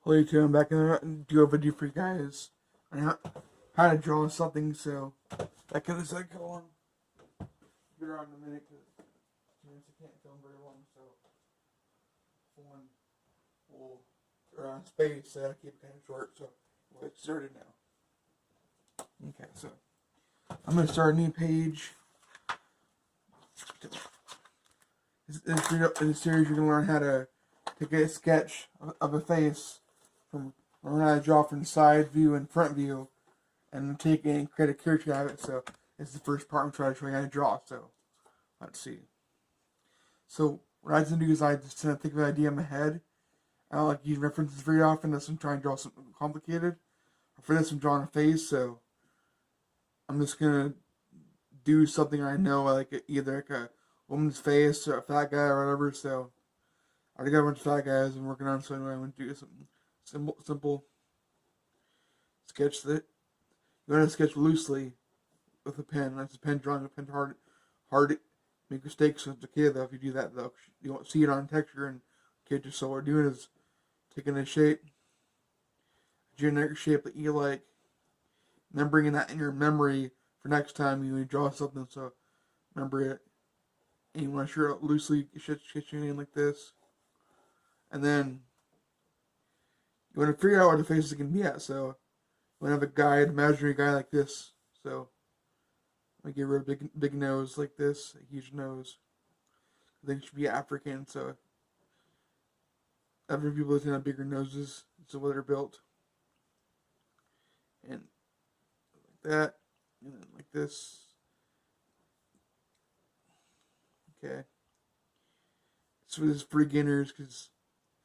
Hello YouTube, I'm back and do a video for you guys on how to draw something, so that kind of cycle on. Be around in a minute because I can't film very long, so one will around space, so I keep it kind of short, so we'll get started now. Okay, so I'm going to start a new page. In this series, you're going to learn how to get a sketch of a face from learn how to draw from the side view and front view, and take it and create a character out of it. So this is the first part I'm trying to show you how to draw. So let's see. So what I tend to do is I just tend to think of an idea in my head. I don't like using references very often unless I'm trying to draw something complicated. For this, I'm drawing a face, so I'm just gonna do something I know, like either like a woman's face or a fat guy or whatever. So I already got a bunch of fat guys I'm working on, so anyway, I'm gonna do something simple sketch that you want to sketch loosely with a pen. That's a pen drawing. A pen hard. Make mistakes. So it's okay though if you do that though. You won't see it on texture and character. So what we're doing is taking a shape, a generic shape that you like, and then bringing that in your memory for next time you draw something. So remember it, and you want to sure loosely sketching in like this, and then you want to figure out where the face is gonna be at. So you want to have a guy, an imaginary guy like this. So I get rid of big nose like this, a huge nose. I think it should be African, so African people tend to have bigger noses. It's the way they're built. And like that, and then like this. Okay. So this is for beginners,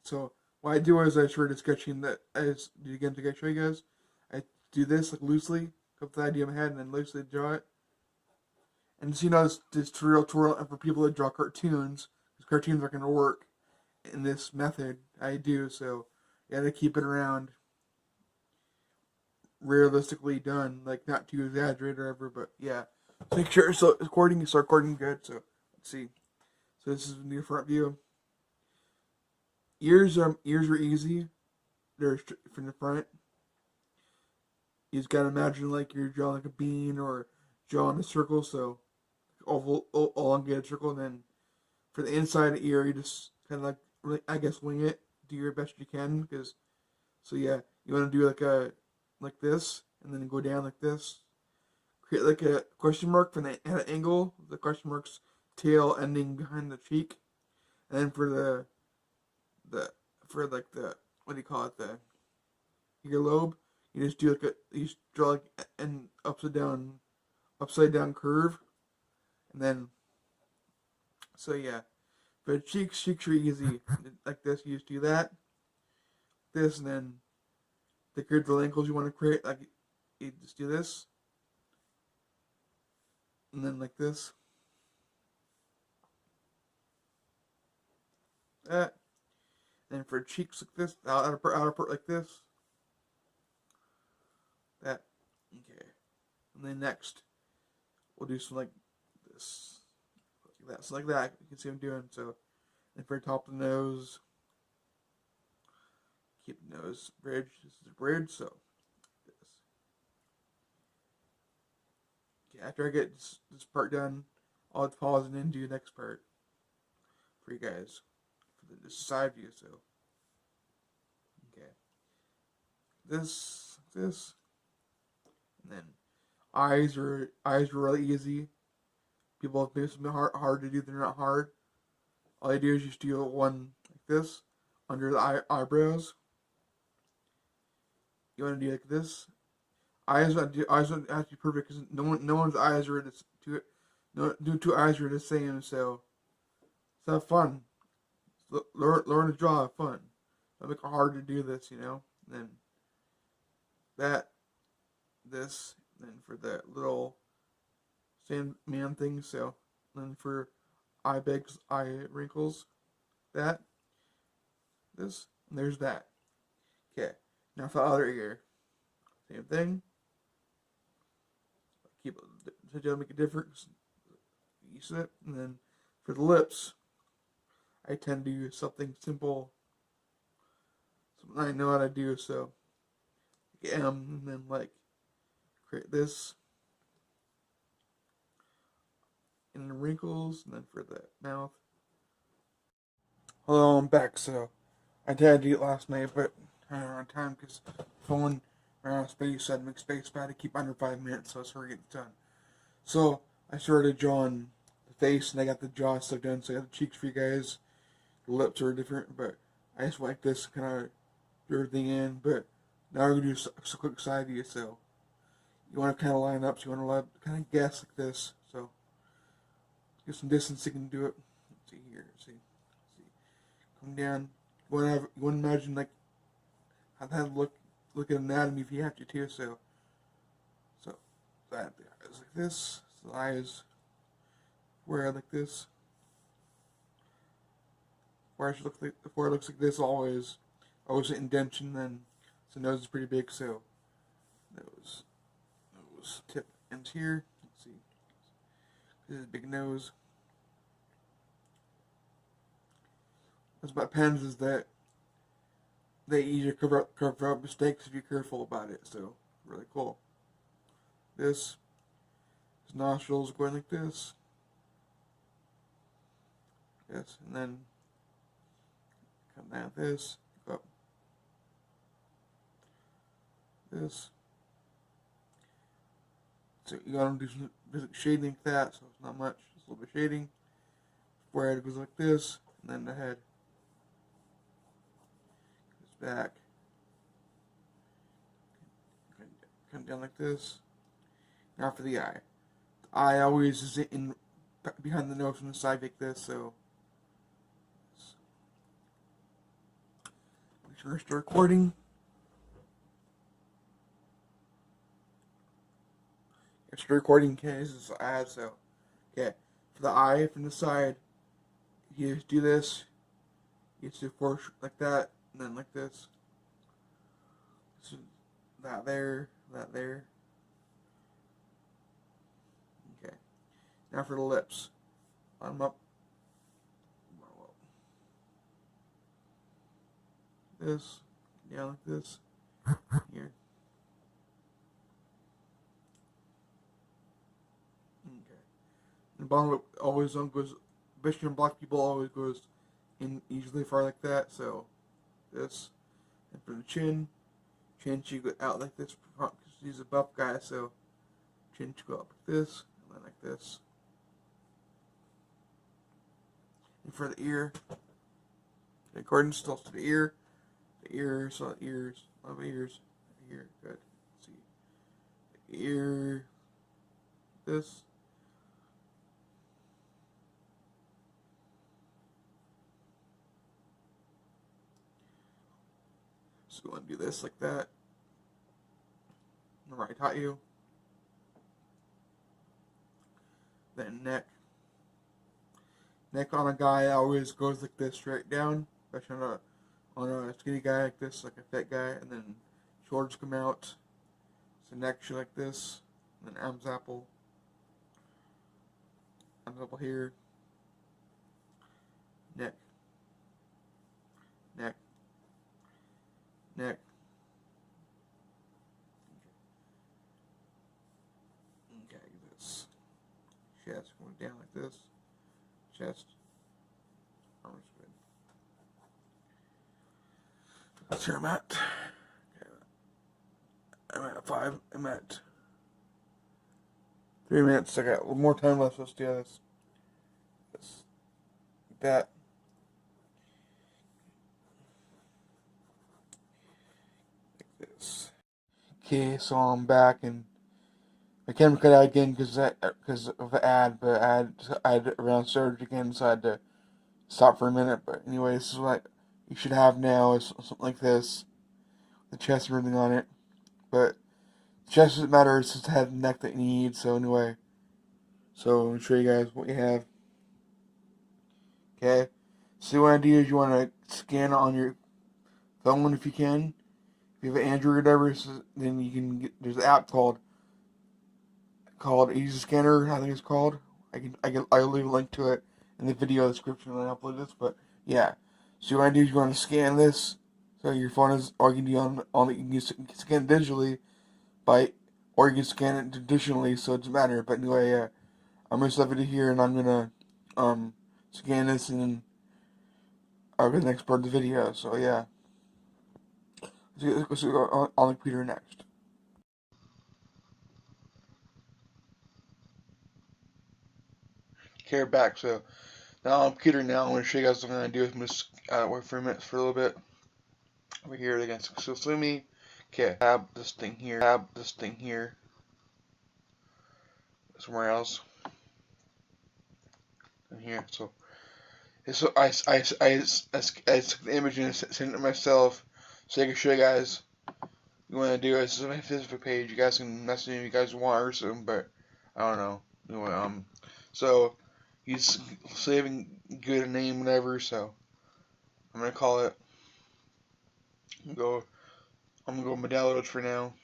so what I do is I started sketching that I just do again to show you guys. I do this like loosely, come up with the idea in my head, and then loosely draw it. And so this tutorial and for people that draw cartoons, because cartoons are going to work in this method I do, so you gotta keep it around realistically done, like not too exaggerated or whatever, but yeah. So make sure start recording good, so let's see. So this is the front view. Ears are easy. They're from the front. You just gotta imagine like you're drawing like a bean or drawing a circle, so oval, elongated circle, and then for the inside of the ear, you just kind of like, I guess, wing it. Do your best you can, because so yeah, you want to do like this, and then go down like this. Create like a question mark from at an angle. The question mark's tail ending behind the cheek, and then for the for like the what do you call it, the earlobe, you just do you just draw like an upside down curve, and then so yeah. For cheeks are easy like this. You just do that, this, and then the curved ankles you want to create, like you just do this, and then like this, that. And for cheeks like this, outer part like this, that. Okay. And then next, we'll do some like this, like that. So like that, you can see what I'm doing. So, and for the top of the nose, keep the nose bridge. This is the bridge, so this. Okay, after I get this part done, I'll pause and then do the next part for you guys for the side view. So, okay, this, and then eyes are really easy. People have made something hard to do. They're not hard. All I do is just do one like this under the eyebrows. You want to do like this. Eyes don't have to be perfect because no one's eyes are no two eyes are the same. So it's not fun. Learn to draw. Have fun. Don't make it hard to do this. And then that, this, and then for the little Sandman thing. So then for eye bags, eye wrinkles, that, this, and there's that. Okay. Now for the other ear, same thing. Keep it to make a difference. Use it, and then for the lips, I tend to use something simple something I know how to do. So and then like create this and the wrinkles, and then for the mouth. Hello, I'm back. So I did eat last night, but I don't have time because phone ran out of space. So I had to make space, but I had to keep under 5 minutes, so it's hard to get it done. So I started drawing the face, and I got the jaw stuff done. So I got the cheeks for you guys. The lips are different, but I just like this kind of do everything in. But now we're gonna do a quick side view. So you want to kind of line up. So you want to kind of guess like this. So get some distance. You can do it. Let's see here. See. Come down. You want to imagine like how that look at anatomy if you have to too. So that the eyes like this. So the eyes where like this. Where it looks like before it looks like this always an indentation. Then the nose is pretty big. So nose tip ends here. Let's see. This is a big nose. What's about pens is that they easier cover up mistakes if you're careful about it. So really cool. This his nostrils going like this. Yes, and then come down this, go up this. So you gotta do some basic shading like that, so it's not much, just a little bit of shading. Forehead goes like this, and then the head goes back. Come down like this. Now for the eye. The eye always is in behind the nose from the side like this, so make sure to start recording. It's recording, okay, this is ad, so okay. For the eye from the side, you just do this. You just do four like that, and then like this. So that there. Okay. Now for the lips. Bottom up. This. Down like this. Here. Okay. And the bottom lip always goes, especially on black people, always goes in easily far like that. So this. And for the chin should go out like this because he's a buff guy. So chin should go up like this, and then like this. And for the ear, according still to the ear, so ears, love ears, here, good. Let's see, the ear, this. So you want to do this like that. Remember I taught you. Then neck. Neck on a guy always goes like this, straight down, especially on a skinny guy like this, like a fat guy, and then shoulders come out. So neck should like this, and then arms apple here, neck, neck. Okay, this chest going down like this, chest, arms good. That's where I'm at. Okay. I'm at 5. I'm at 3 minutes. I got a little more time left. Let's do this. Like that. Like this. Okay, so I'm back and I can't cut out again because of the ad, but I had around surge again, so I had to stop for a minute. But anyway, this is what you should have now is something like this, the chest and everything on it. But the chest doesn't matter; it's just the head and neck that you need. So anyway, so I'm gonna show you guys what you have. Okay, so what I do is you want to scan on your phone if you can. If you have an Android or whatever, then you can get. There's an app called Easy Scanner, I think it's called. I'll leave a link to it in the video description when I upload this. But yeah, so what I do is you want to scan this. So your phone is, or you can do you can scan it digitally by, or you can scan it traditionally, so it doesn't matter. But anyway, I'm gonna save it here, and I'm gonna scan this, and I'll get the next part of the video. So yeah, let's go on the computer next. Okay, we're back. So now on the computer now, I'm gonna show you guys what I'm gonna do. I'm gonna just wait for a minute for a little bit. Over here again, so let me tab this thing here, somewhere else, in here. So I took the image and sent it to myself so I can show you guys what you want to do. This is my Facebook page. You guys can message me if you guys want or something, but I don't know. Anyway, so he's saving good a name, whatever. So I'm gonna call it. I'm gonna go with my downloads for now.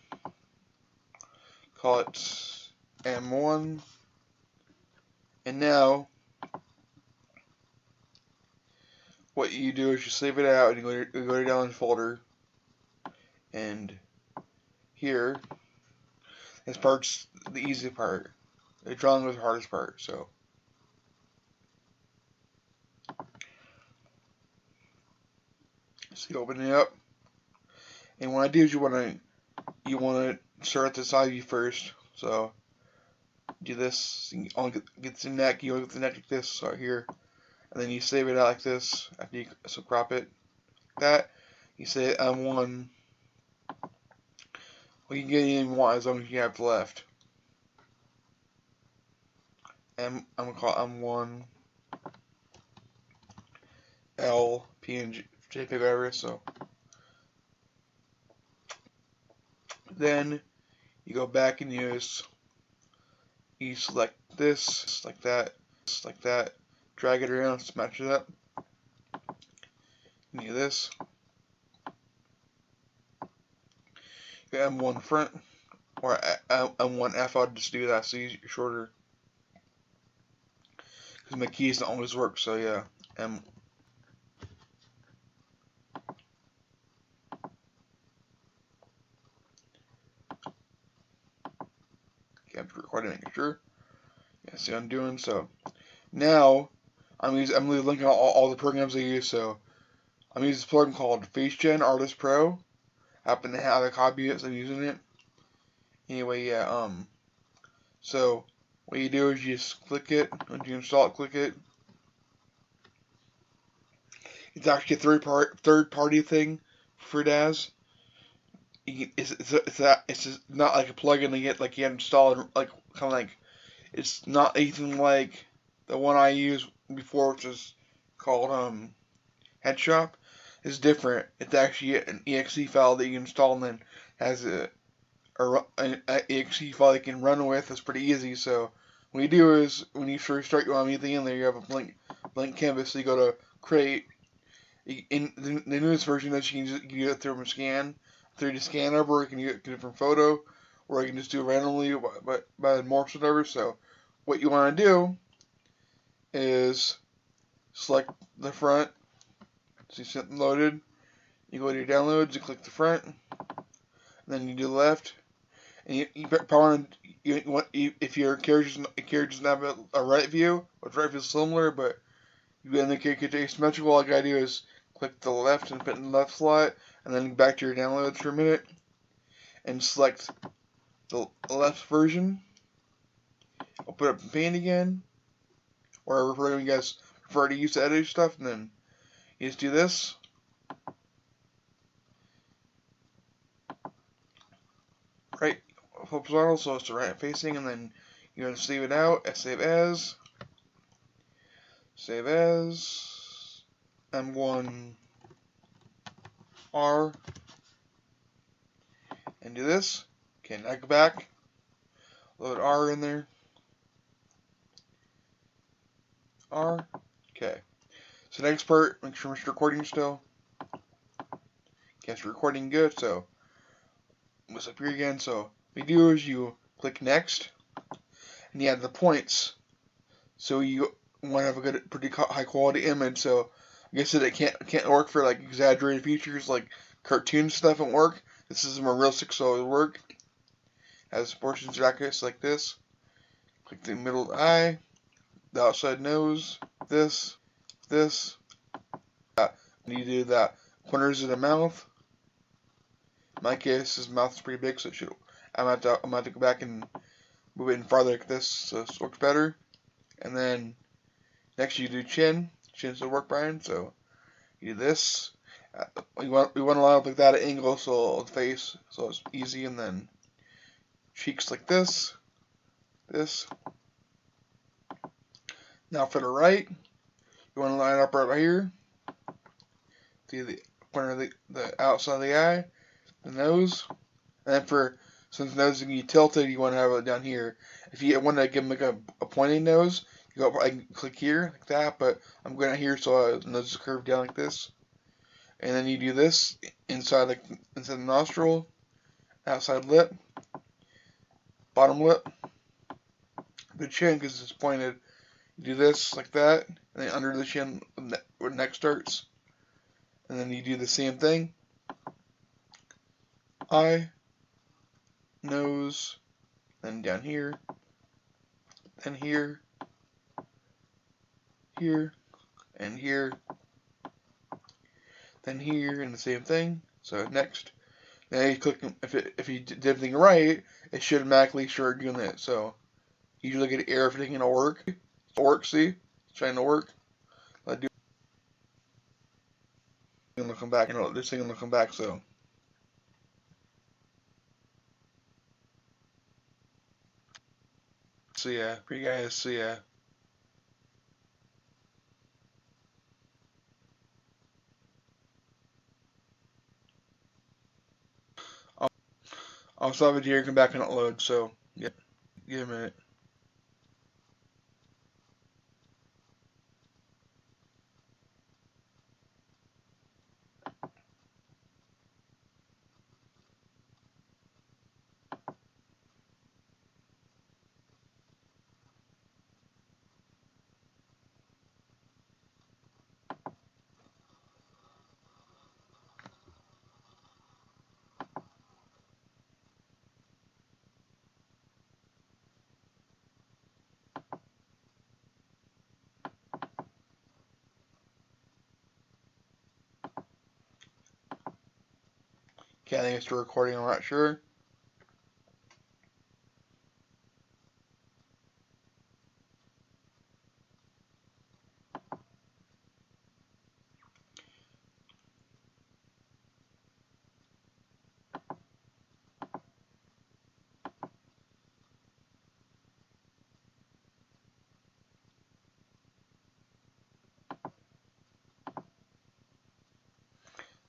Call it M1, and now what you do is you save it out and you go to your download folder, and here this part's the easy part. The drawing was the hardest part. So you open it up, and what I do is you want to start at the side view first. So do this. You only get the neck. You only get the neck like this, so here, and then you save it out like this. After you crop it like that, you say M1. Well, you can get anything you want as long as you have left. I'm gonna call it M1 L PNG JPEG whatever. So then you go back and you select this like that, drag it around, smash it up. You do this. You M1 front or M1 F. I'll just do that so you're shorter. Because my keys don't always work, so yeah. Okay, I'm recording, making sure. Yeah, see what I'm doing. So now I'm really linking all the programs I use. So I'm using this program called FaceGen Artist Pro. I happen to have a copy of it, so I'm using it. Anyway, yeah. So what you do is you just click it. Once you install it, click it. It's actually a third party thing for Daz. It's just not like a plugin to get like you install it, like kind of like it's not anything like the one I used before, which is called Headshop. It's different. It's actually an exe file that you install and then has an exe file you can run with. It's pretty easy. So what you do is when you first start, you want anything in there, you have a blank canvas. So you go to create. In the newest version that you can get it through a scan, 3D scanner, or you can get it from photo, or you can just do it randomly by the morphs or whatever. So what you want to do is select the front. So you set loaded. You go to your downloads. You click the front. And then you do the left. And you probably want if your character doesn't have a right view, which right view is similar, but you in the character asymmetrical. All you gotta do is click the left and put in the left slot, and then back to your downloads for a minute, and select the left version. I'll put up the paint again, or whatever you guys prefer to use to edit stuff, and then you just do this. Right, horizontal, so it's the right facing, and then you're gonna save it out. Save as M1 R, and do this. Okay, now go back. Load R in there. R. Okay. So next part, make sure it's recording still. Okay, it's recording good, so what's up here again? So what you do is you click next, and you add the points. So you want to have a pretty high quality image. So I guess that it can't work for like exaggerated features like cartoon stuff won't work. This is more realistic, so it'll work. Has portions jackets like this. Click the middle of the eye, the outside nose, this, this. And you do that corners of the mouth. In my case, his mouth is pretty big, so it should. I'm gonna have to go back and move it in farther like this, so it works better. And then next you do chin. Chin's the work, Brian. So you do this. We want to line up like that at angle, so the face, so it's easy. And then cheeks like this, this. Now for the right, you want to line up right here. Do the corner of the outside of the eye, the nose, and then since the nose is going to be tilted, you want to have it down here. If you want to give him like a pointing nose, you go. I can click here like that, but I'm going out here so the nose is curved down like this. And then you do this inside the nostril, outside lip, bottom lip, the chin because it's pointed. You do this like that, and then under the chin where the neck starts. And then you do the same thing. Eye, nose, then down here, then here, here, and here, then here, and the same thing. So next, then you click. If you did everything right, it should automatically start doing that. So you usually get an error if everything will work. See, it's trying to work. I do. I'm gonna come back. This thing will come back. So yeah, for you guys. So yeah. I'll stop it here, come back and upload, so, yeah, give it a minute. Okay, I think it's still recording, I'm not sure.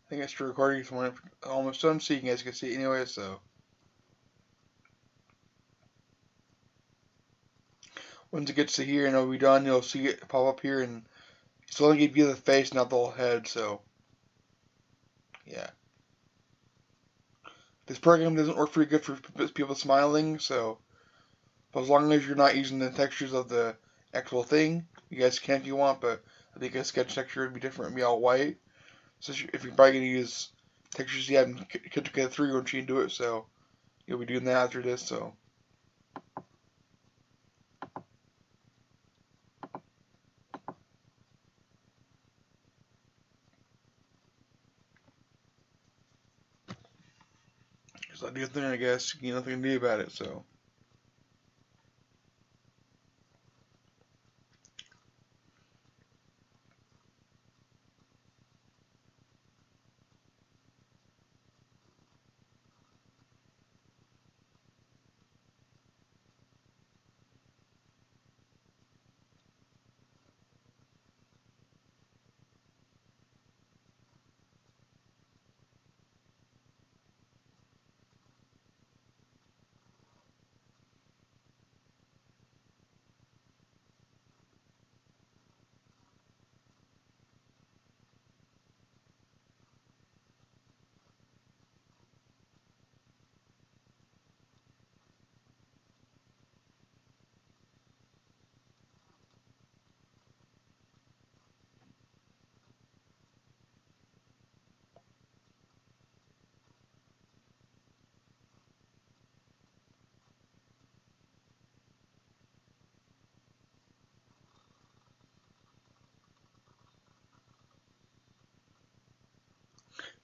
I think it's still recording, so when it's almost done, so you guys can see it anyway, so. Once it gets to here and it'll be done, you'll see it pop up here, and it's only give you the face, not the whole head, so. Yeah. This program doesn't work very good for people smiling, so. But as long as you're not using the textures of the actual thing, you guys can if you want, but I think a sketch texture would be different and be all white. So if you're probably going to use textures you haven't put together through once you do it, so you'll be doing that after this, so. Just like the thing, I guess. You nothing to do about it, so.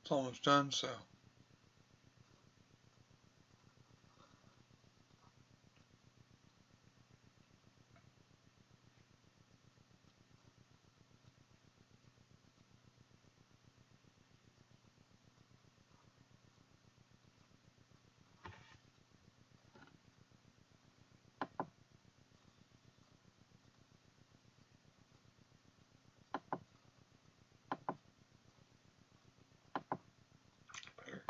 It's almost done, so. Better.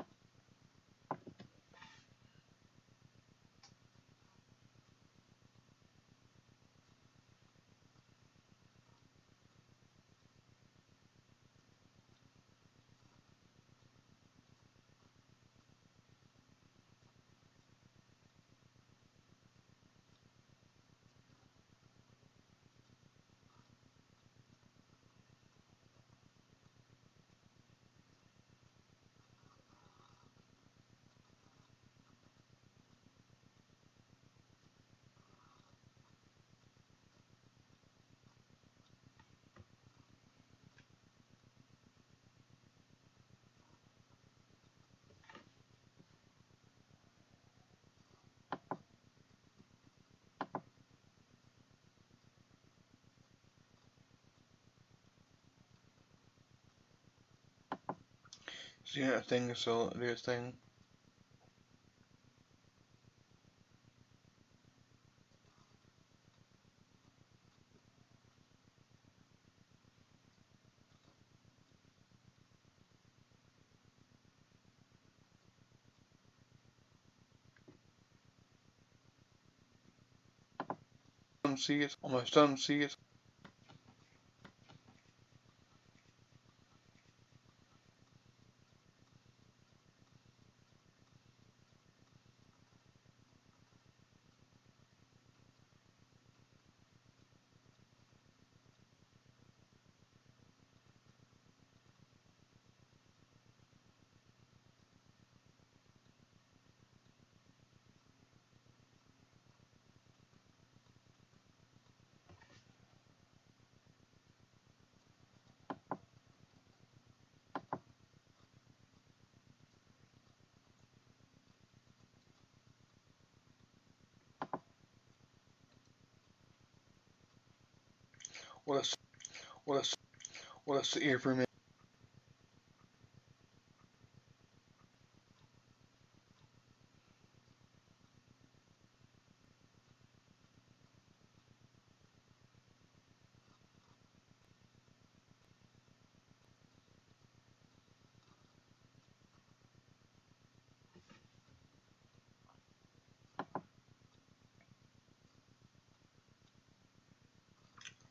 See that thing, so do this thing. See it, almost done, see it. Let's, let's, let's sit here for a minute.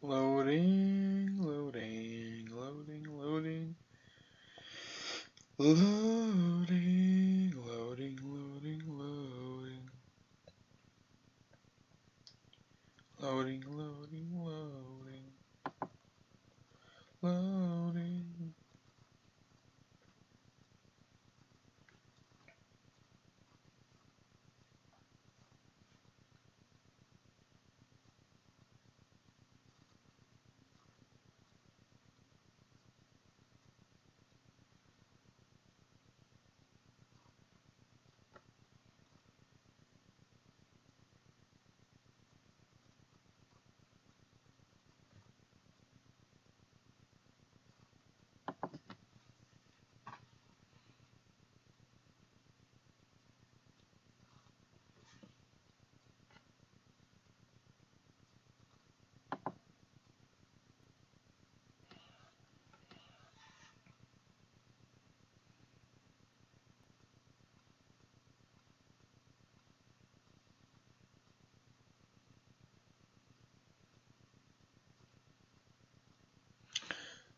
Loading, loading, loading, loading. Loading, loading, loading, loading. Loading, loading, loading. Loading.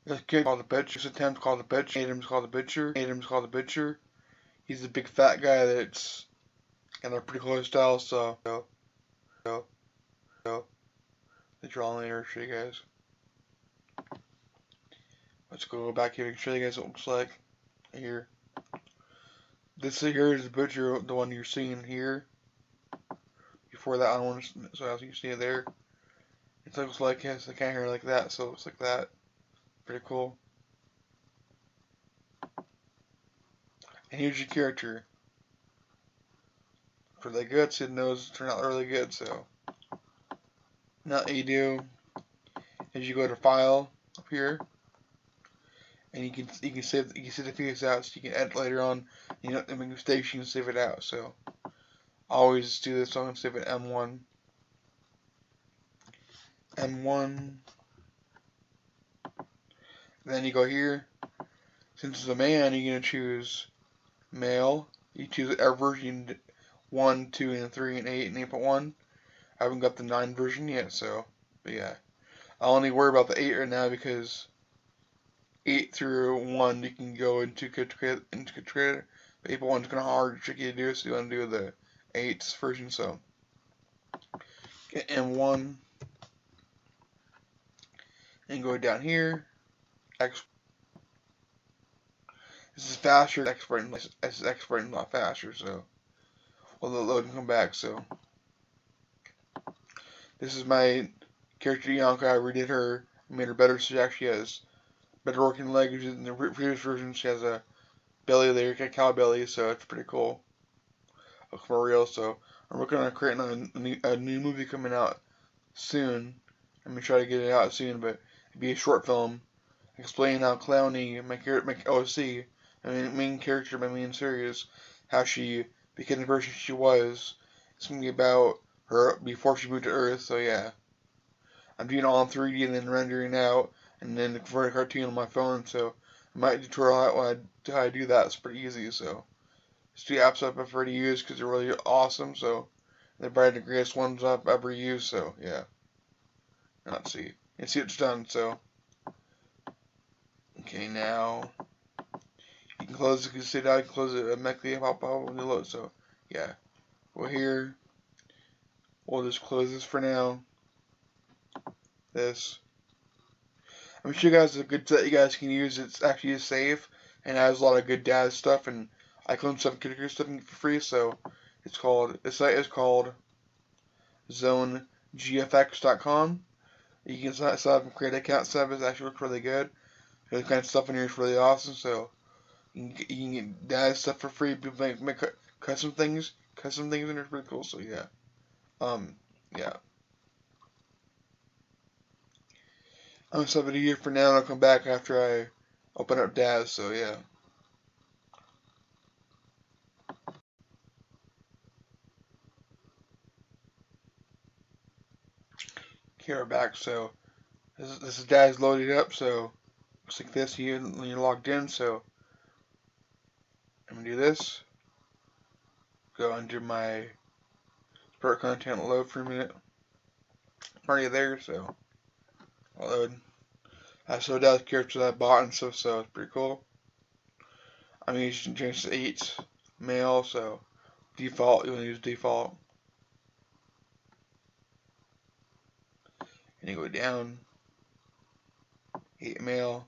This kid called the Butcher. This attempt called the Butcher. Adam's called the Butcher. Adam's called the Butcher. He's a big fat guy that's in a pretty close style, so the drawing later, show you guys. Let's go back here and show you guys what it looks like here. This here is the Butcher, the one you're seeing here. Before that one, so as you can see it there, it looks like yes, I can't hear like that, so it's like that. Pretty cool. And here's your character. For the good, so those turn out really good. So now what you do is you go to File up here, and you can save the piece out, so you can edit later on. You know, make mistakes, you can save it out. So I always do this. So I'm gonna save it M1, M1. Then you go here. Since it's a man, you're gonna choose male. You choose our version 1, 2, and 3, and 8, and 8.1. I haven't got the 9 version yet, so, but yeah. I'll only worry about the 8 right now because 8 through 1 you can go into creator. But 8.1 is kind of hard, tricky to do, so you want to do the 8 version, so. Get M1, and go down here. This is faster. Exporting a lot faster, so. Well, the load can come back, so. This is my character Yonka. I redid her, made her better, so she actually has better working legs. In the previous version, she has a belly there, a cow belly, so it's pretty cool. Looks more real, so I'm working on creating a new movie coming out soon. I'm gonna try to get it out soon, but it'd be a short film explaining how Clowny, my OC, main character, my main series, how she became the person she was. It's gonna be about her before she moved to Earth, so yeah. I'm doing it all in 3D and then rendering out, and then converting a cartoon on my phone, so I might tutorial out how I do that. It's pretty easy, so. It's 2 apps I prefer to use because they're really awesome, so they're probably the greatest ones I've ever used, so yeah. Let's see. You see it's done, so. Okay, now you can close it, you can sit down, you can close it automatically, pop when you load, so yeah. Well, here, we'll just close this for now. This. I'm sure you guys have a good set you guys can use. It's actually safe and has a lot of good Daz stuff and iClone stuff and character stuff for free, so the site is called zonegfx.com. You can sign up and create an account stuff. It actually looks really good. The kind of stuff in here is really awesome, so you can get Daz stuff for free. People make custom things in there is pretty cool, so yeah. Yeah. I'm gonna stop it here for now and I'll come back after I open up Daz, so yeah. Okay, we're back, so this is Daz loaded up, so looks like this when you're logged in, so I'm gonna do this. Go under my start content load for a minute. I'm already there, so I'll load. I showed out the characters I bought and stuff, so it's pretty cool. I'm using James 8 male, so default, you want to use default. And you go down, 8 male.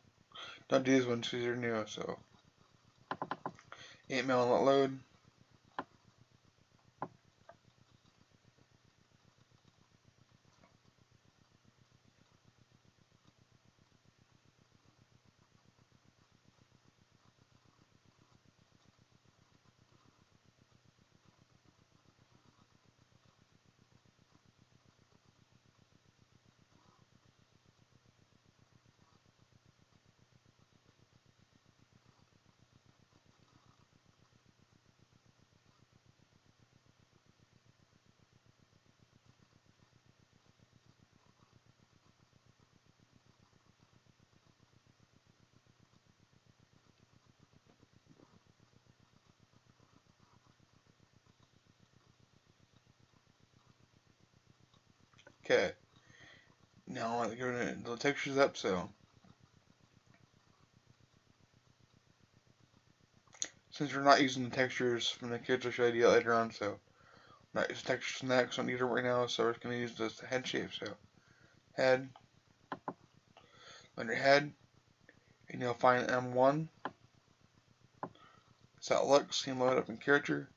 Don't do these ones because they're new, so 8 male and let load. Okay. Now I want to go to the textures up, so since we're not using the textures from the kids, I'll show you that later on, so not using textures from that because I don't need them right now, so we're just going to use this head shape, so head, under head, and you'll find M1. That's how it looks. You can load it up in character.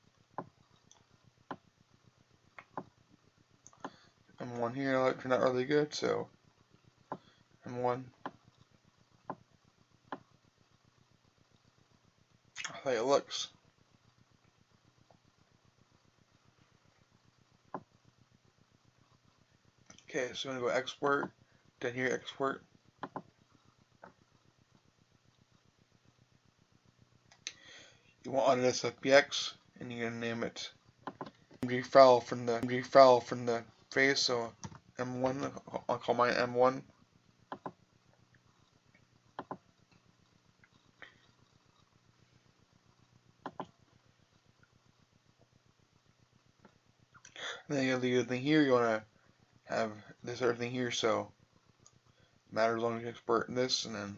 M1 here, it turned out really good, so M1. That's how it looks. Okay, so I'm gonna go export. Down here, export. You want Autodesk FBX, and you're gonna name it MG file from the face. So M1. I'll call mine M1. And then the other thing here, you wanna have this other thing here. So it matters as long as you export this, and then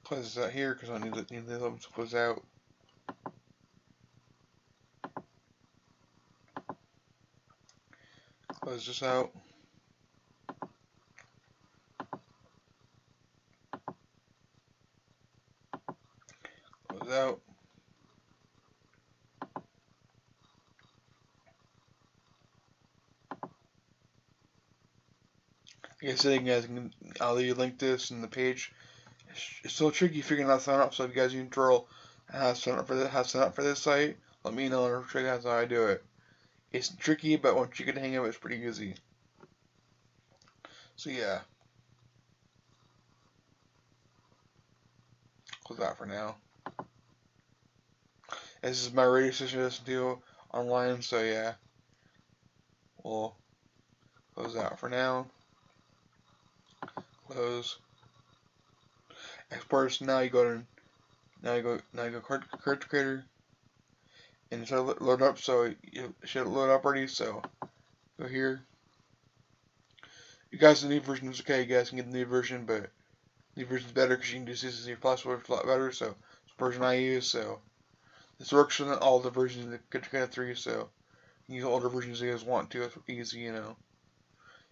close this out here because I need the other ones to close out. Close this out. Close out. Like I said, you guys can, I'll leave you link this in the page. It's still tricky figuring out how to sign up, so if you guys need to tutorial how to sign up for this site, let me know and I'll show you guys how I do it. It's tricky, but once you get the hang of it, it's pretty easy. So yeah, close that for now. This is my radio station to listen to online, so yeah, we'll close that for now. Close. Export. So now you go card creator, and it's load up. So it should load up already. So go here. You guys, the new version is okay. You guys can get the new version, but the new version is better because you can do CCC Plus, works a lot better. So it's the version I use. So this works on all the versions of the Katrina 3. So you can use older versions if you guys want to. It's easy, you know.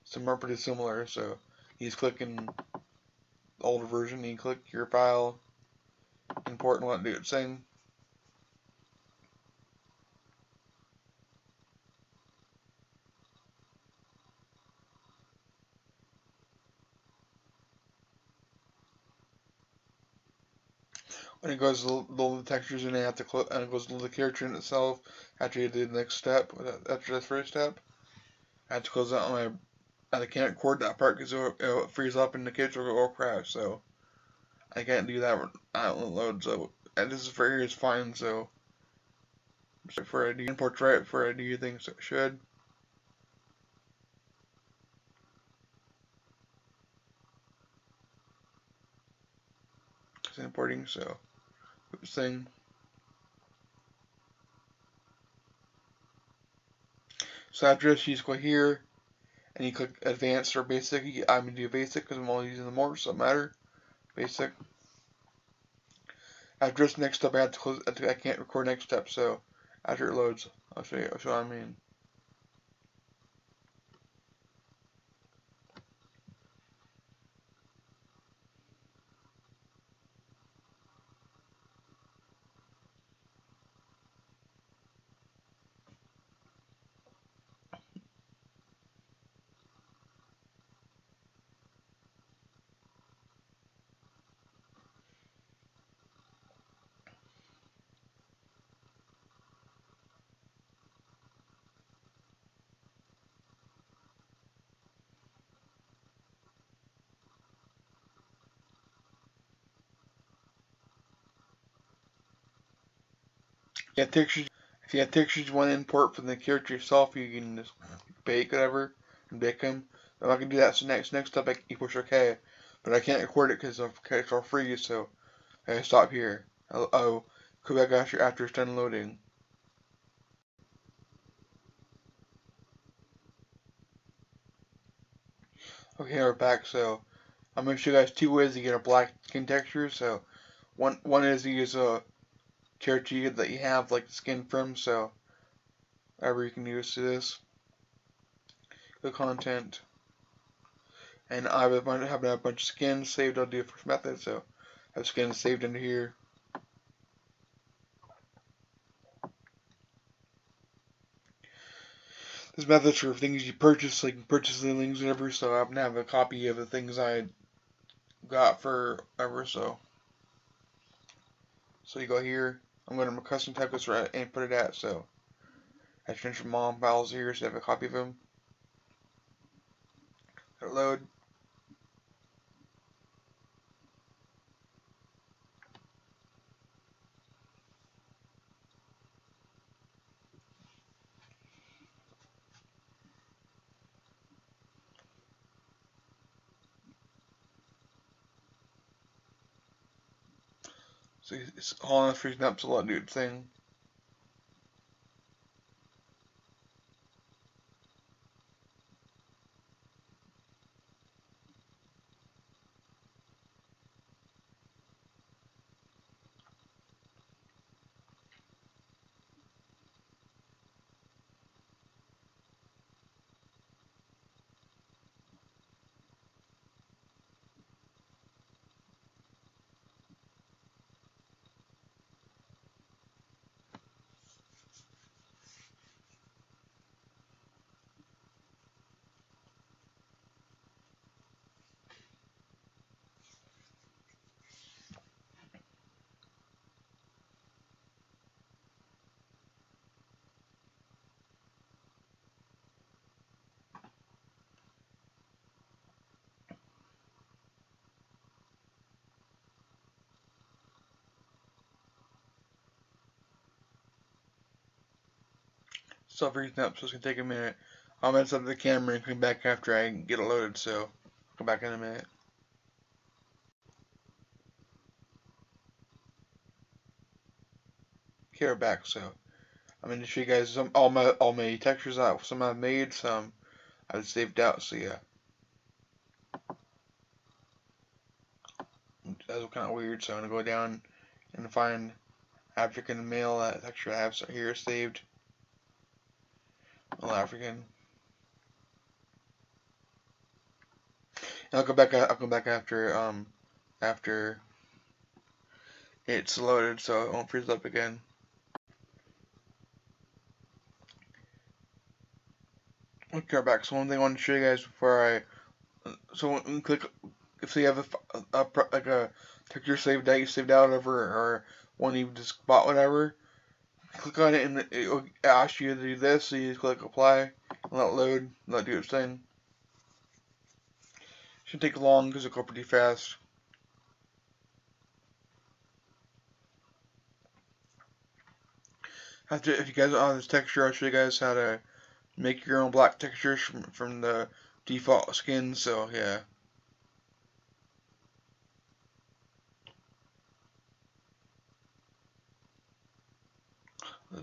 Some are pretty similar. So you just click in the older version. And you click your file, import, and let it do its thing. When it goes to the textures and I have to close, and it goes to the character in itself. After you do the next step, after the first step, I have to close out my. I can't record that part because it'll freeze up and the character will crash. So I can't do that when load. So and this is for here is fine. So for a import right for a new thing, so it should. It's importing. So this thing. So after this, you just go here and you click advanced or basic. I'm gonna do basic because I'm only using the more, so it doesn't matter. Basic. After this next step, I have to close. I can't record next step, so after it loads, I'll show you what I mean. Yeah, textures. If you have textures you want to import from the character yourself, you can just bake whatever and bake them. If I can do that, so next step you push OK, but I can't record it because the character will freeze, so I stop here. I'll come back after it's done loading. Okay, we're back. So I'm gonna show you guys two ways to get a black skin texture. So one is to use a character that you have like the skin from. So whatever you can use to this. Go content. And I have a bunch of skins saved. I'll do the first method. So I have skins saved into here. This method's for things you purchase, like purchase the links and whatever. So I'm gonna have a copy of the things I got for ever. So So you go here. I'm going to custom type this right and put it at. So I change from mom files here, so I have a copy of them. Hit load. So it's all on freezing up, so let it do its thing. Still freezing up, so it's gonna take a minute. I'm gonna set up the camera and come back after I get it loaded. So I'll come back in a minute. Okay, we're back. So I'm gonna show you guys all my textures out. Some I've made, some I've saved out. So yeah, that's kind of weird. So I'm gonna go down and find African male texture I have here saved. Male African. And I'll go back. I'll come back after it's loaded, so it won't freeze up again. Okay, we're back. So one thing I want to show you guys before so when you click, if you have like a texture you saved out or one you just bought, whatever, click on it and it will ask you to do this. So you just click apply and let it load, let it do its thing. Shouldn't take long because it'll go pretty fast. If you guys are on this texture, I'll show you guys how to make your own black textures from the default skin. So yeah.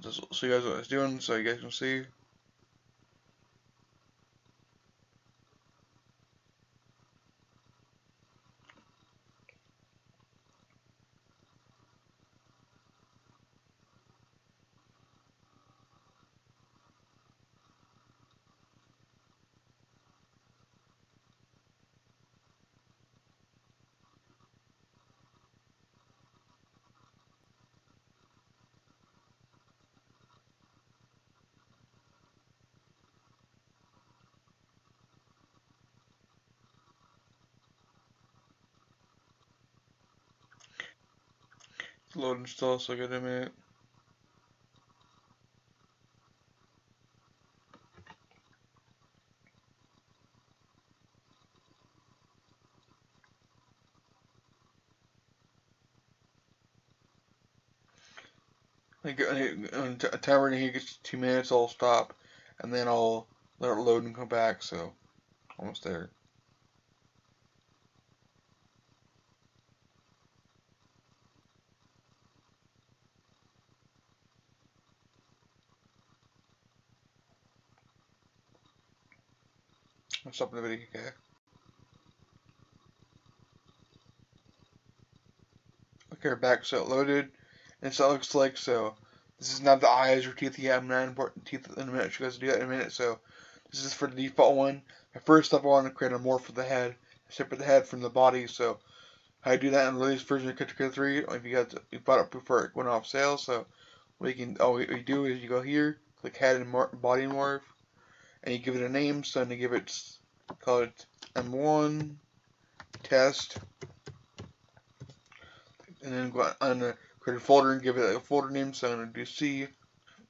Just show you guys what it's doing so you guys can see. It's loading still, so give it a minute. Like on a timer when he gets 2 minutes, I'll stop, and then I'll let it load and come back. So almost there. I'm stopping the video. Okay. Okay, we're back. So it loaded, and so it looks like so. This is not the eyes or teeth yet. I'm not important teeth in a minute. You guys do that in a minute. So this is for the default one. First up, I want to create a morph for the head, separate the head from the body. So how I do that in the latest version of Creator 3. If you bought it before it went off sale, so what you do is you go here, click head and body morph, and you give it a name. So I'm gonna give it, call it M1 test, and then go on the create a folder and give it a folder name. So I'm gonna do C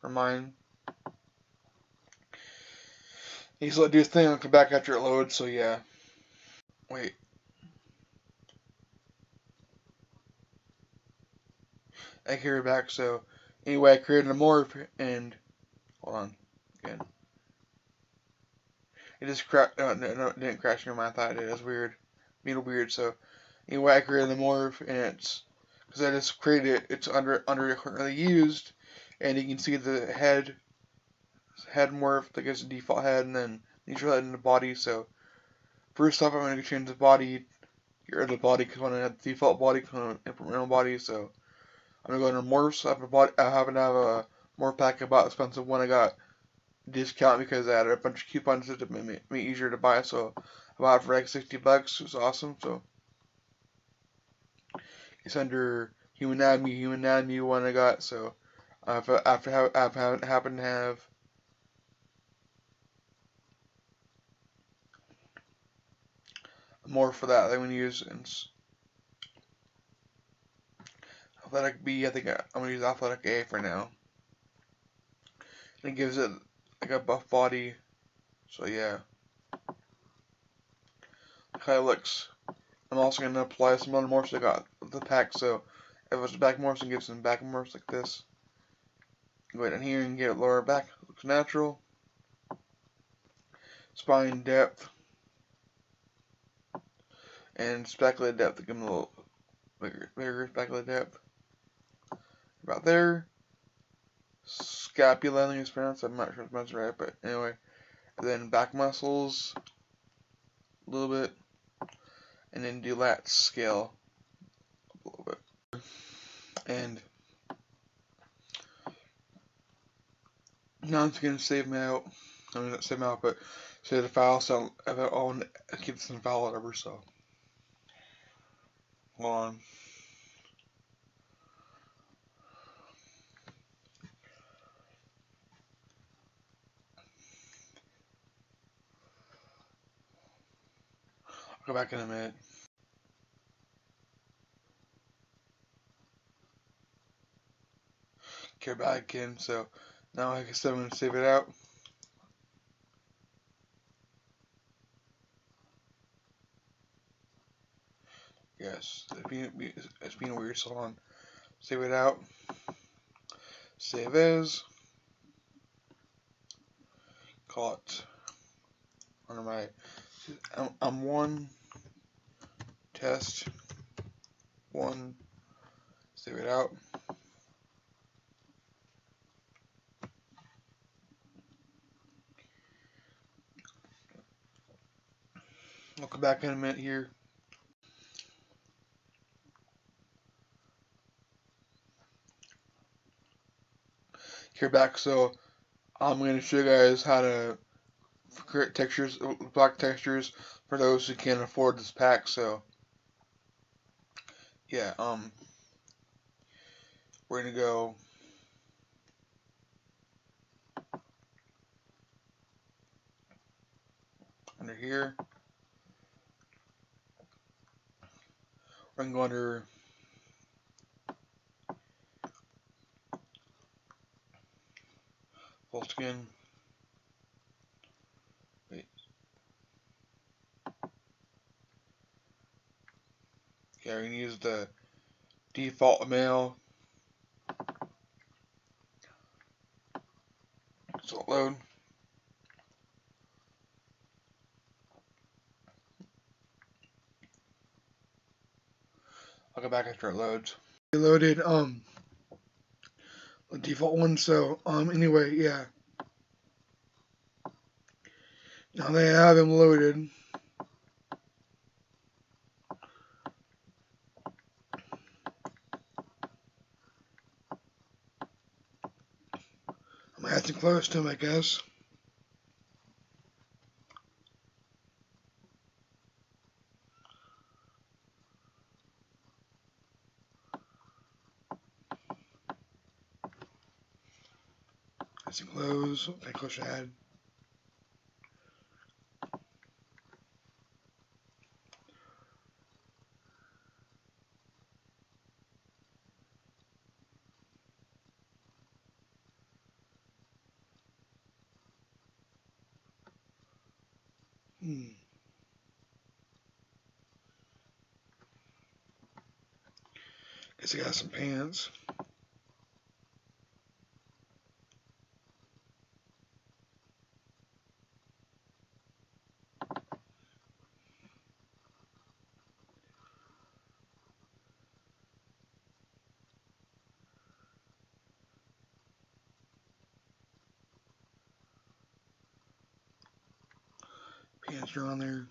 for mine. He's let do his thing. I'll come back after it loads. So yeah. Wait. I carry it back. So anyway, I created a morph and hold on again. It just crashed. No, it didn't crash. Never mind. I thought it did. That's weird. Being weird. So anyway, I created the morph and it's because I just created it. It's under currently used, and you can see the head morph. I guess the default head, and then neutral head and the body. So first off, I'm going to change the body. Get rid of the body because I have the default body, implement body. So I'm going to go into morphs. I happen to have a morph pack about expensive one. I got discount because I had a bunch of coupons to make me easier to buy. So I bought it for like $60. It was awesome. So it's under human anatomy one I got. So I happen to have more for that. I'm going to use Athletic B. I think I'm going to use Athletic A for now. And it gives it like a buff body. So yeah. How it looks. I'm also going to apply some other morphs I got with the pack. So if it's back morphs, and give some back morphs like this. Go down here and get lower back. Looks natural. Spine depth. And specular depth. Give them a little bigger specular depth. About there. Scapula, I think it's pronounced. I'm not sure if that's right, but anyway. And then back muscles. A little bit. And then do lat scale. A little bit. And now I'm going to save them out. I mean, not save them out, but save the file. So I have it all, keep this in the file, whatever. So hold on. I'll go back in a minute. Okay, back in. So now, like I said, I'm going to save it out. Yes, it's being weird. So hold on. Save it out. Save as. Call it. What am I? I'm one. Test. One. Save it out. I'll come back in a minute here. Here back. So I'm going to show you guys how to create textures, block textures for those who can't afford this pack. So yeah, we're gonna go under here. We're gonna go under full skin. Wait. Yeah, we're gonna use the default male. So load. I'll go back after it loads. It loaded the default one. So anyway, yeah. Now they have them loaded. I'm gonna have to close to them, I guess. Let's close. Okay, close add. Guess I got some pants. Pants are on there.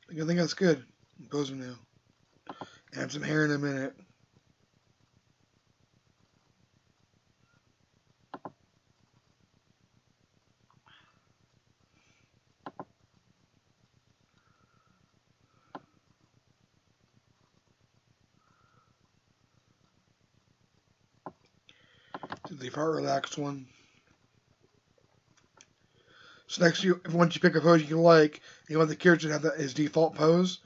I think that's good. I'm posing now. Add some hair in a minute. The part relaxed one. So next, once you pick a pose you like, you want the character to have that as default pose.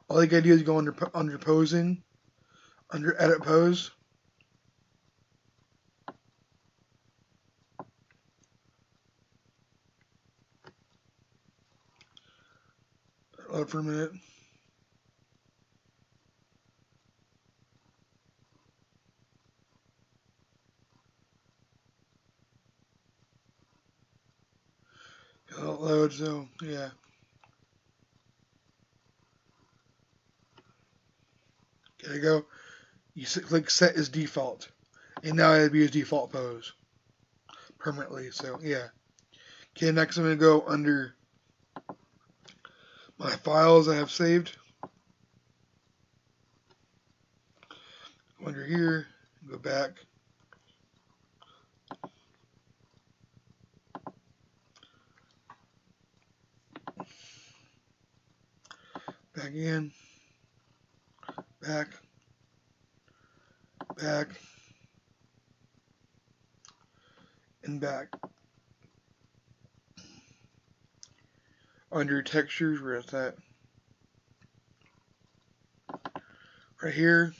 All you gotta do is go under posing, under edit pose. Load for a minute. It'll load, so yeah. There you go. You click set as default, and now it'll be his default pose permanently. So yeah. Okay, next I'm gonna go under my files I have saved. Go under here, go back. Back in, back, back, and back. Under textures, where is that? Right here.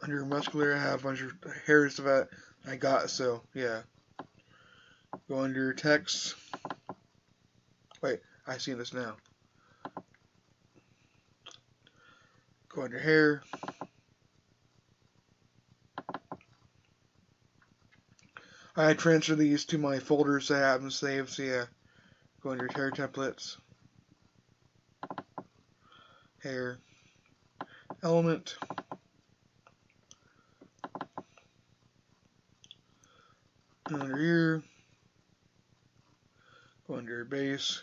Under muscular, I have a bunch of hairs that I got, so yeah. Go under text. Wait, I see this now. Go under hair. I transfer these to my folders I have them saved, so yeah. Go under hair templates. Hair. Element. Under here. Go under base.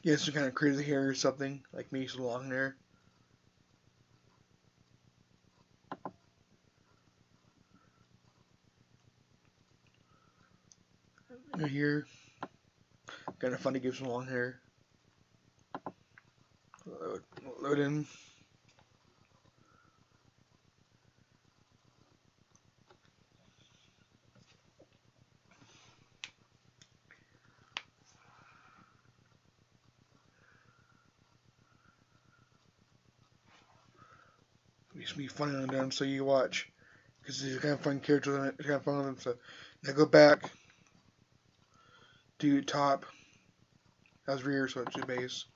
Get some kind of crazy hair or something, like me, some long hair. Right here. Kind of fun to give some long hair. Load in. Makes me funny on them, so you watch. Because these are kind of fun characters and it's kind of fun on them. So now go back. Do top. That's rear, so it's your base.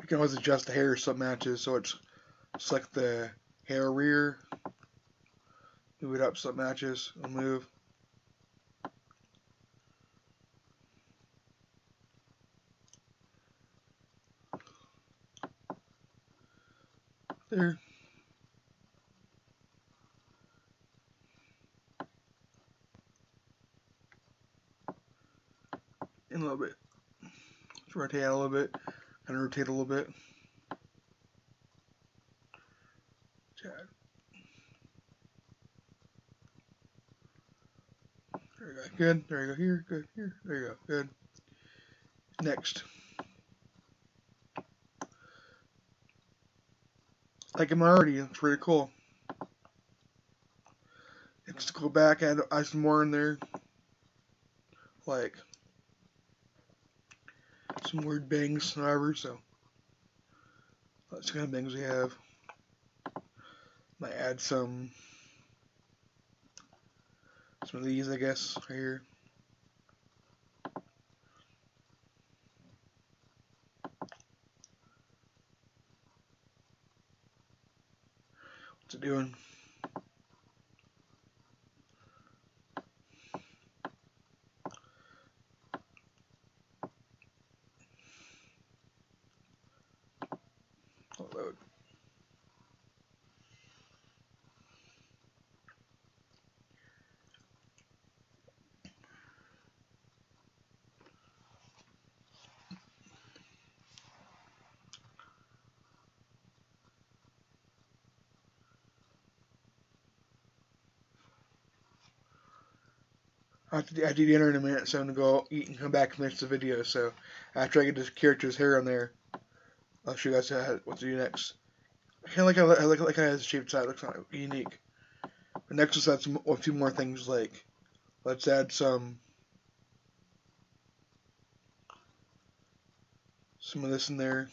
You can always adjust the hair so it matches. So it's select the hair rear. Move it up so it matches. It'll move. There. in a little bit. Let's rotate out a little bit. Kind of rotate a little bit. There you go. Good. There you go. Here. Good. Here. There you go. Good. Next. Like I'm already. It's pretty cool. Next, go back, add some more in there. Like some weird bangs, however. So let's see what kind of bangs we have. Might add some of these, I guess, right here. What's it doing? Load. I have to do dinner in a minute, so I'm gonna go eat and come back and finish the video. So after I get this character's hair on there, I'll show you guys what to do next. I like how it has a shaped side. It looks kind of unique. But next, let's add a few more things. Like let's add some of this in there.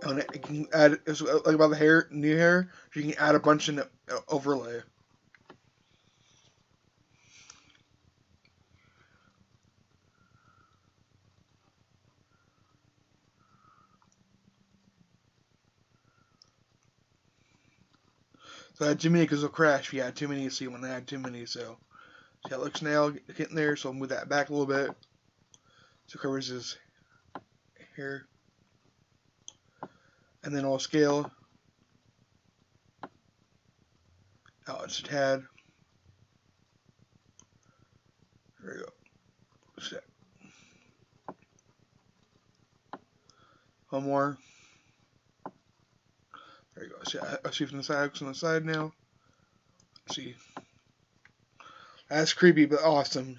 And you can add, like about the hair, new hair, you can add a bunch in overlay. So add too many because it'll crash if you add too many, so you want to add too many. So see how it looks now, getting there, so I'll move that back a little bit. So it covers his hair. And then I'll scale out just a tad. There we go. Set. One more. There you go. See, I'll see from the side, looks on the side now. Let's see. That's creepy, but awesome.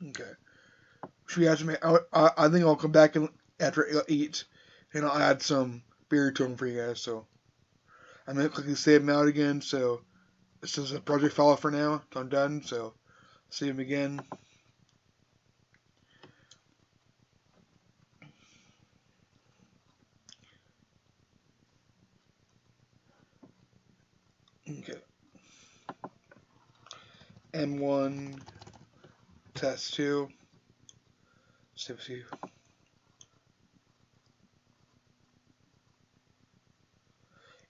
Okay. Should we add some? I think I'll come back and after I eat, and I'll add some beard to them for you guys. So I'm gonna quickly save them out again. So this is a project file for now. I'm done. So save them again. Okay. M1 test 2. Step 2.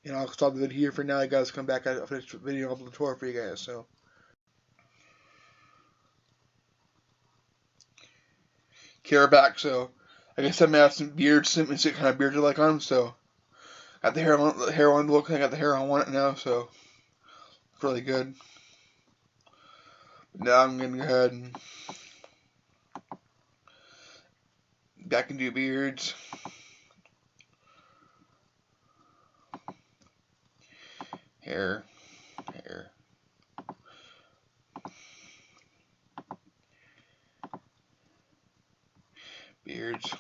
And I'll stop the video here for now. You guys come back. I'll finish the video of the tutorial for you guys. So, okay, we're back. So, I guess I'm gonna have some beards, some kind of beards I like on them. So, got the hair on the look. I got the hair I want it now. So, it's really good. But now I'm gonna go ahead and back and do beards. Hair. Beards.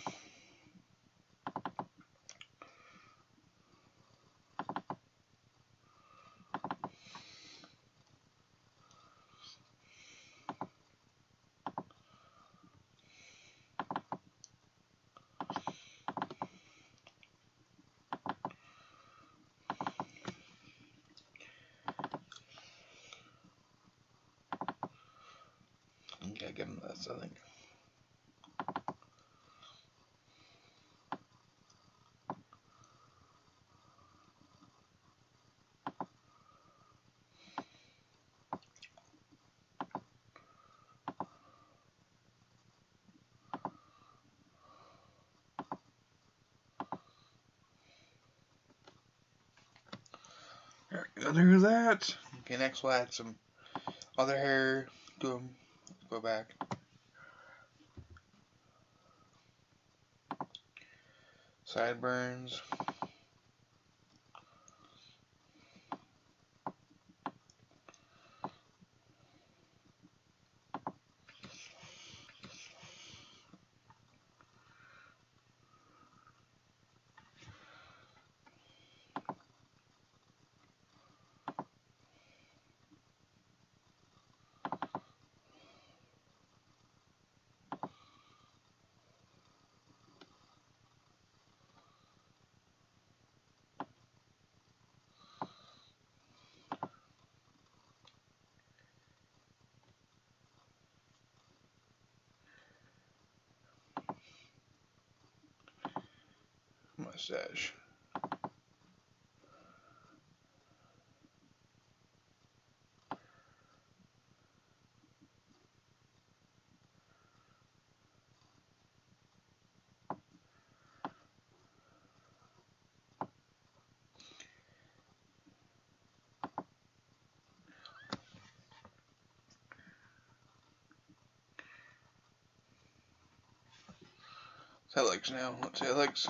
Okay, give him this, I think. There, there's that. Okay, next we'll add some other hair to them. Go back. Sideburns. Mustache. Legs now. Let's say legs.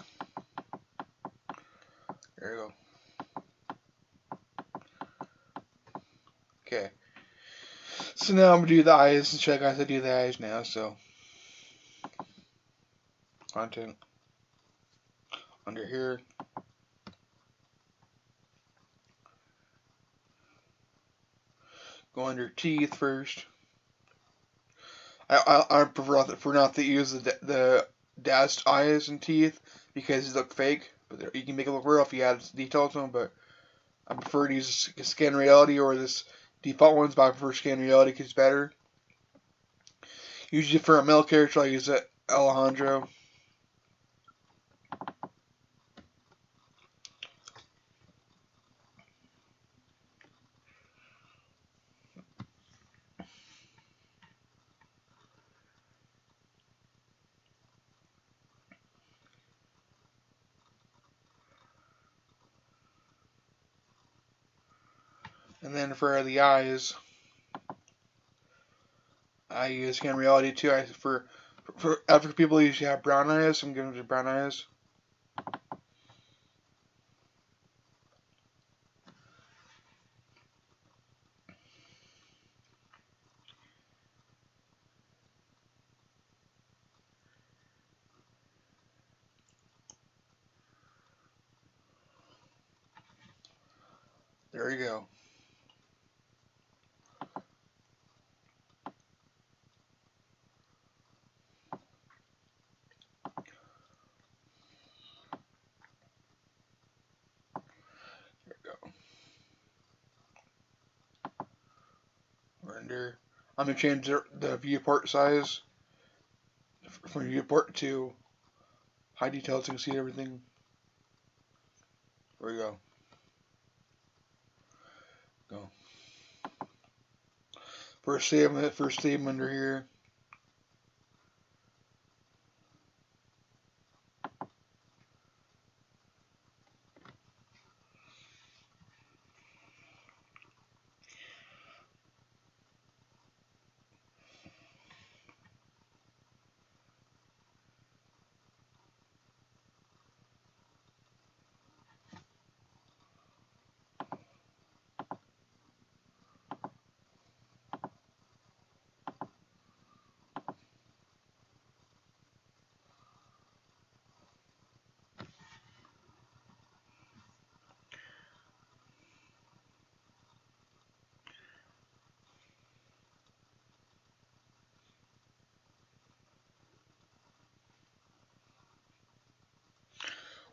There you go. Okay. So now I'm gonna do the eyes and check out how to do the eyes now. So content under here. Go under teeth first. I prefer not to use the Daz eyes and teeth because they look fake. But you can make it look real if you add detail to them. But I prefer to use Scan Reality or this default ones. But I prefer Scan Reality because it's better. Usually for a male character, I use Alejandro. And then for the eyes, I use Scan Reality too. For African people, who usually have brown eyes. So I'm giving them brown eyes. There you go. There you go. Render. I'm gonna change the viewport size from viewport to high detail so you can see everything. There we go. Go. First save under here.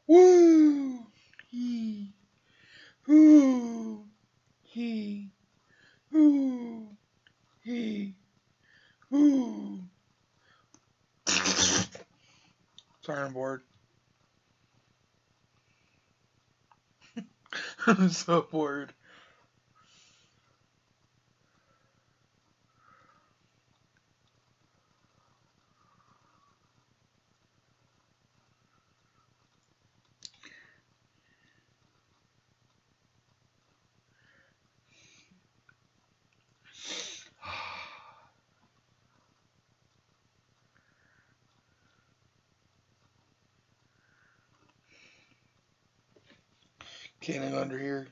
Woo! He. Woo! He. Woo! He. Woo! Sorry, I'm bored. I'm so bored. Getting under here.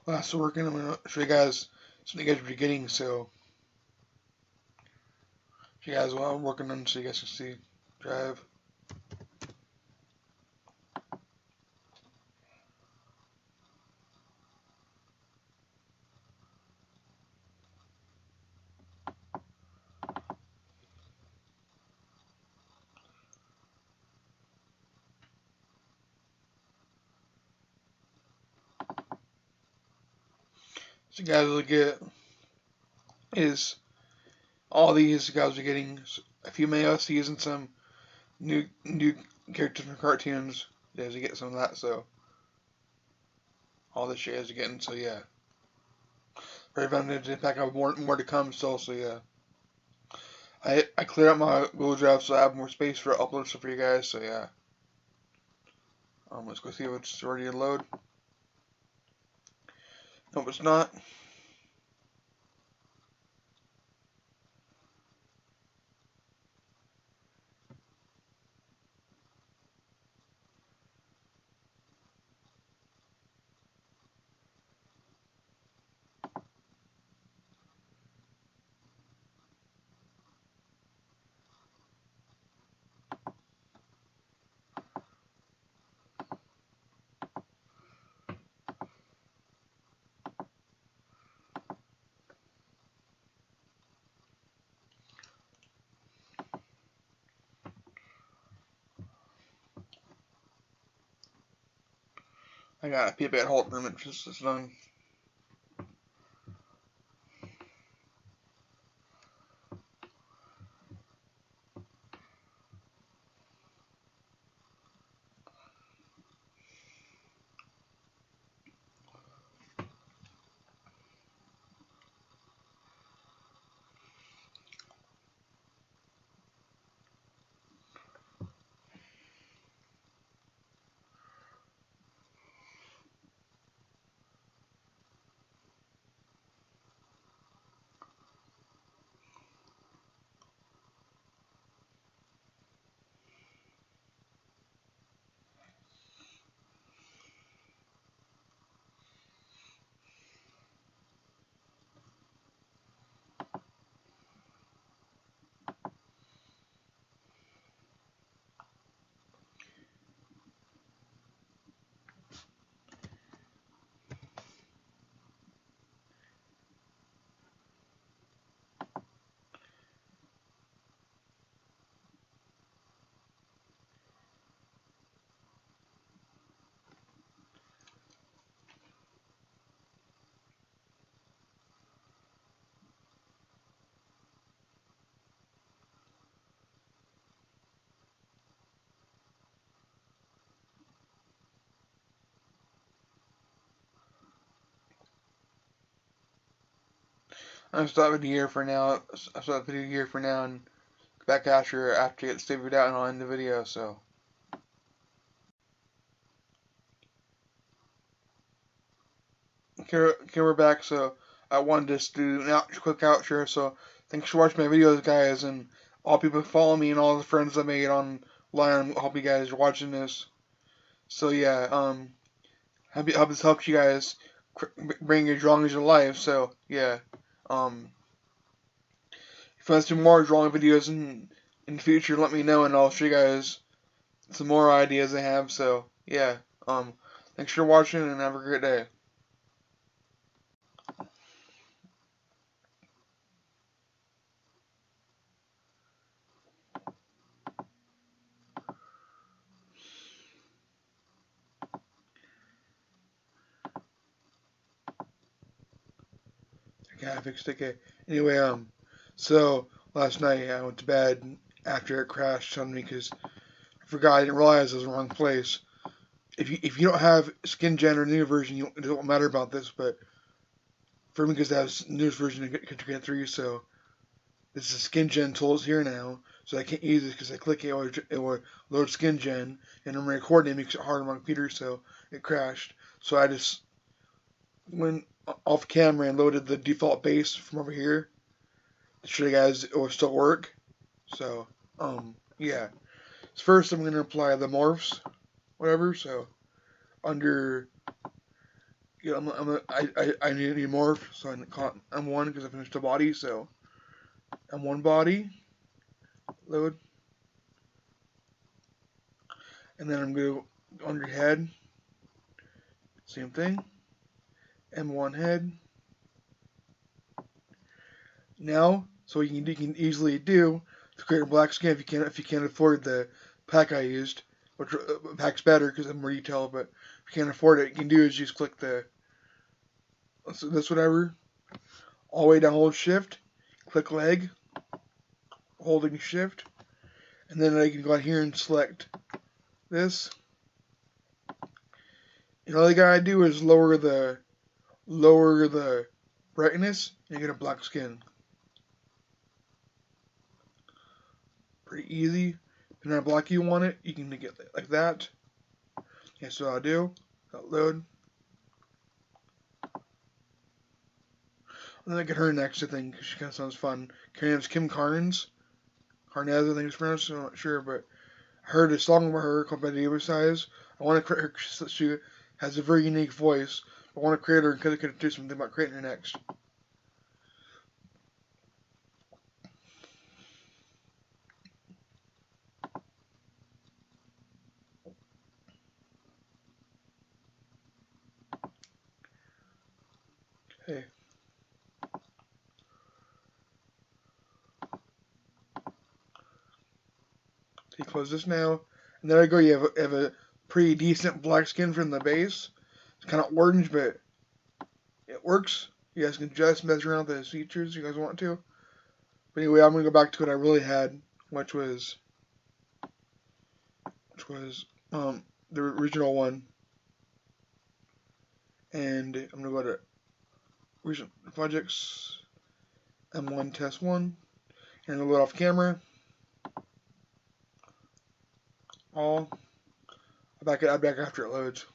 Well, that's working. I'm gonna show you guys something you guys are getting. So, if you guys want, I'm working on so you guys can see drive. So, you guys will get is all these you guys are getting a few MAOCs and some new characters from cartoons. You guys will get some of that. So, all this you guys are getting. So, yeah. Very limited. In fact, I have more to come still. So, yeah. I cleared out my Google Drive so I have more space for upload stuff for you guys. So, yeah. Let's go see what's already in load. Nope, it's not. I got a PB at Halt room. It's done. I'll stop the video here for now. I'll stop the video here for now and get back after it gets figured out and I'll end the video. So. Okay, we're back. So I wanted to do an quick outro. So thanks for watching my videos, guys, and all people who follow me and all the friends I made online. I hope you guys are watching this. So yeah, hope this helps you guys bring your drawings to life. So yeah, if you want to do more drawing videos in the future, let me know and I'll show you guys some more ideas I have. So yeah, thanks for watching and have a great day. Okay, I fixed it. Okay. Anyway, so last night I went to bed after it crashed on me because I forgot. I didn't realize I was in the wrong place. If you don't have Skin Gen or the new version, it don't matter about this. But for me, because that was the newest version of Get 3, so this is Skin Gen tools here now. So I can't use it because I click it will load Skin Gen, and I'm recording it makes it hard on my computer, so it crashed. So I just went off camera and loaded the default base from over here to show you guys it will still work. So, yeah. So first I'm going to apply the morphs, whatever. So, under, I need a new morph. So I'm one because I finished the body. So, I'm one body, load. And then I'm going to go under head, same thing. M1 head. Now, so you can easily do to create a black skin if you can't afford the pack I used, which pack's better because I'm more detailed. But if you can't afford it, you can do is just click this whatever all the way down, hold Shift, click leg, holding Shift, and then I can go out here and select this. And all you gotta do is lower the brightness, and you get a black skin. Pretty easy. Depending on how black you want it, you can make it like that. Okay, so I'll do. I'll load. And then I get her next, I think, because she kind of sounds fun. Her name's Kim Carnes. Carnez, I think it's pronounced, I'm not sure, but I heard a song by her called By the Oversize. I want to create her, she has a very unique voice. I want to create her and could do something about creating her next. Okay. So you close this now. And there you go, you have a pretty decent black skin from the base. It's kind of orange, but it works. You guys can just mess around with the features if you guys want to. But anyway, I'm going to go back to what I really had, which was the original one. And I'm going to go to recent projects, M1 test 1, and I'll load off camera. I'll back after it loads.